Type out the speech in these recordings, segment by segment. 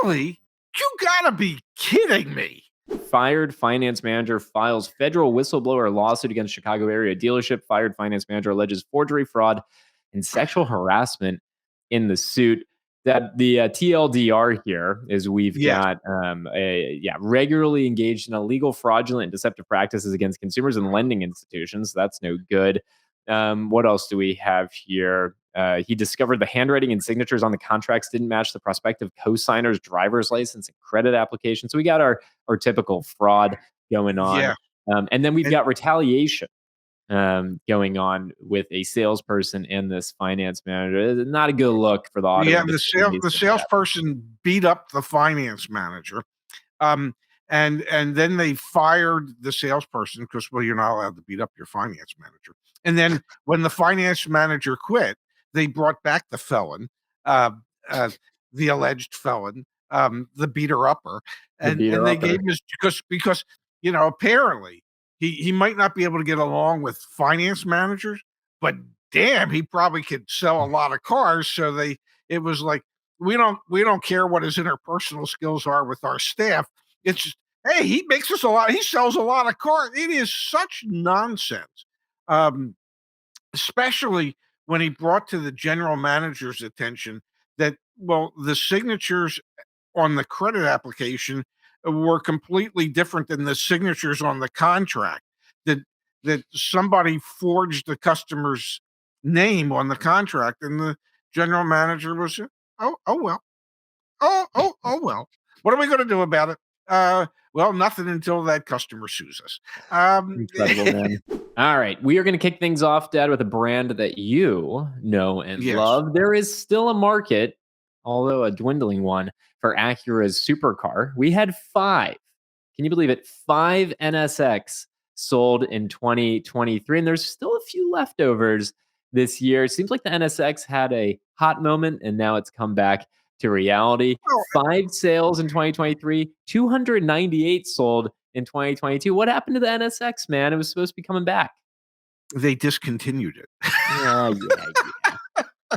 Really? You gotta be kidding me. Fired finance manager files federal whistleblower lawsuit against Chicago area dealership. Fired finance manager alleges forgery, fraud, and sexual harassment in the suit. That the TLDR here is we've Yes. got regularly engaged in illegal, fraudulent, and deceptive practices against consumers and lending institutions. That's no good. What else do we have here? He discovered the handwriting and signatures on the contracts didn't match the prospective co-signer's driver's license and credit application. So we got our typical fraud going on. Yeah. And then we've And- got retaliation going on with a salesperson and this finance manager. Not a good look for the auto Yeah, industry. the salesperson beat up the finance manager. And then they fired the salesperson because, well, you're not allowed to beat up your finance manager. And then when the finance manager quit, they brought back the felon, the alleged felon, the beater upper, and they gave him because apparently he might not be able to get along with finance managers, but damn, he probably could sell a lot of cars. So it was like, we don't care what his interpersonal skills are with our staff. It's just, hey, he makes us a lot. He sells a lot of cars. It is such nonsense, especially when he brought to the general manager's attention that, well, the signatures on the credit application were completely different than the signatures on the contract. That somebody forged the customer's name on the contract, and the general manager was, oh well, well. What are we going to do about it? Well, nothing until that customer sues us. Incredible, man. All right. We are going to kick things off, Dad, with a brand that you know and love. There is still a market, although a dwindling one, for Acura's supercar. We had 5. Can you believe it? 5 NSX sold in 2023, and there's still a few leftovers this year. It seems like the NSX had a hot moment, and now it's come back to reality. 5 sales in 2023, 298 sold in 2022. What happened to the NSX, man? It was supposed to be coming back. They discontinued it. Yeah.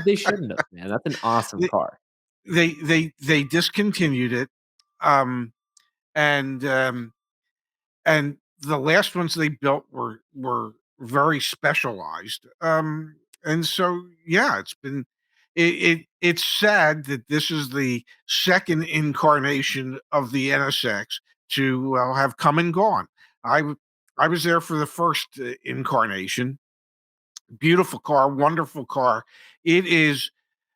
They shouldn't have, man. That's an awesome car. They discontinued it, and the last ones they built were very specialized, and so yeah, it's sad that this is the second incarnation of the NSX to have come and gone. I was there for the first incarnation. Beautiful car, wonderful car. It is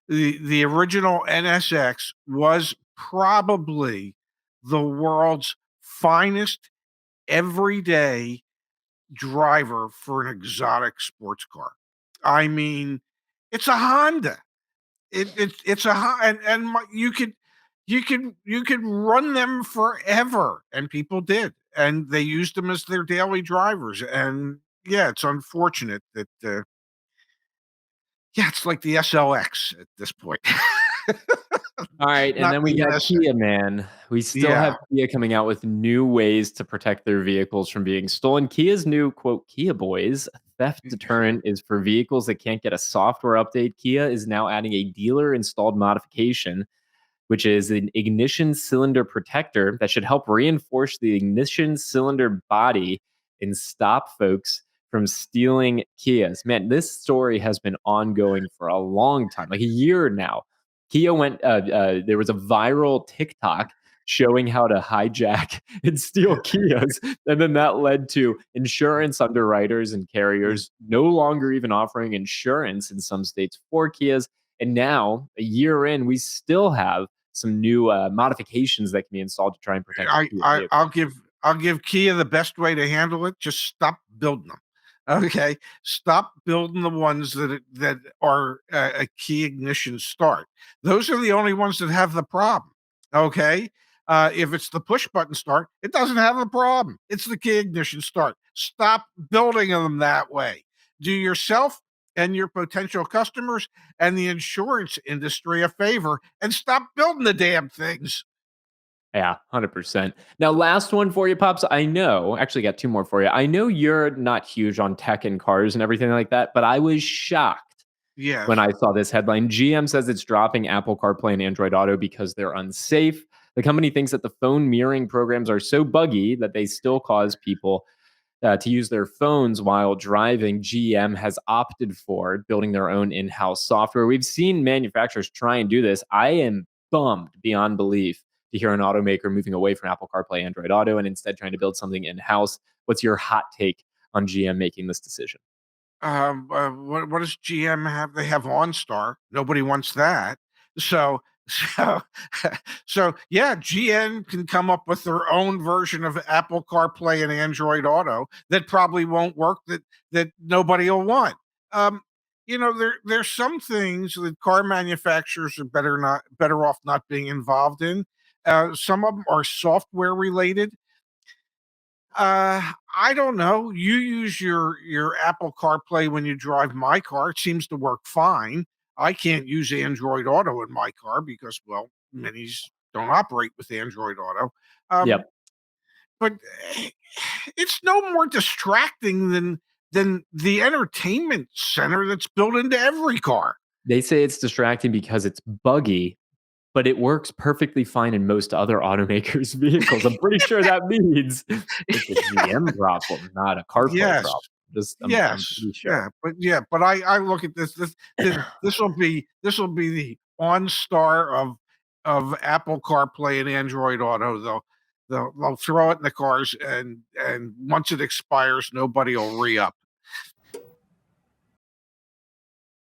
the original NSX was probably the world's finest everyday driver for an exotic sports car. I mean, it's a Honda. It's you could run them forever, and people did, and they used them as their daily drivers. And yeah, it's unfortunate that it's like the SLX at this point. All right, and then we got Kia, man. We still have Kia coming out with new ways to protect their vehicles from being stolen. Kia's new, quote, Kia Boyz theft deterrent is for vehicles that can't get a software update. Kia is now adding a dealer-installed modification, which is an ignition cylinder protector that should help reinforce the ignition cylinder body and stop folks from stealing Kias. Man, this story has been ongoing for a long time, like a year now. Kia went, there was a viral TikTok showing how to hijack and steal Kias. And then that led to insurance underwriters and carriers no longer even offering insurance in some states for Kias. And now, a year in, we still have some new modifications that can be installed to try and protect. I'll give Kia the best way to handle it. Just stop building them. Okay, stop building the ones that are a key ignition start. Those are the only ones that have the problem. Okay, if it's the push button start, it doesn't have a problem. It's the key ignition start. Stop building them that way. Do yourself and your potential customers and the insurance industry a favor and stop building the damn things. Yeah, 100%. Now, last one for you, Pops. I know, actually got 2 more for you. I know you're not huge on tech and cars and everything like that, but I was shocked when I saw this headline. GM says it's dropping Apple CarPlay and Android Auto because they're unsafe. The company thinks that the phone mirroring programs are so buggy that they still cause people to use their phones while driving. GM has opted for building their own in house software. We've seen manufacturers try and do this. I am bummed beyond belief to hear an automaker moving away from Apple CarPlay, Android Auto, and instead trying to build something in house. What's your hot take on GM making this decision? What does GM have? They have OnStar. Nobody wants that. So so so yeah, GM can come up with their own version of Apple CarPlay and Android Auto that probably won't work. That nobody will want. Um, there's some things that car manufacturers are better off not being involved in. Some of them are software related. I don't know. You use your Apple CarPlay when you drive my car. It seems to work fine. I can't use Android Auto in my car because, well, minis don't operate with Android Auto. Um, Yep. but it's no more distracting than the entertainment center that's built into every car. They say it's distracting because it's buggy, but it works perfectly fine in most other automakers' vehicles. I'm pretty sure that means it's a GM problem, not a CarPlay Yes. problem. I'm Yes. pretty sure. Yeah, but I look at this will be the OnStar of Apple CarPlay and Android Auto. They'll throw it in the cars, and once it expires, nobody will re-up.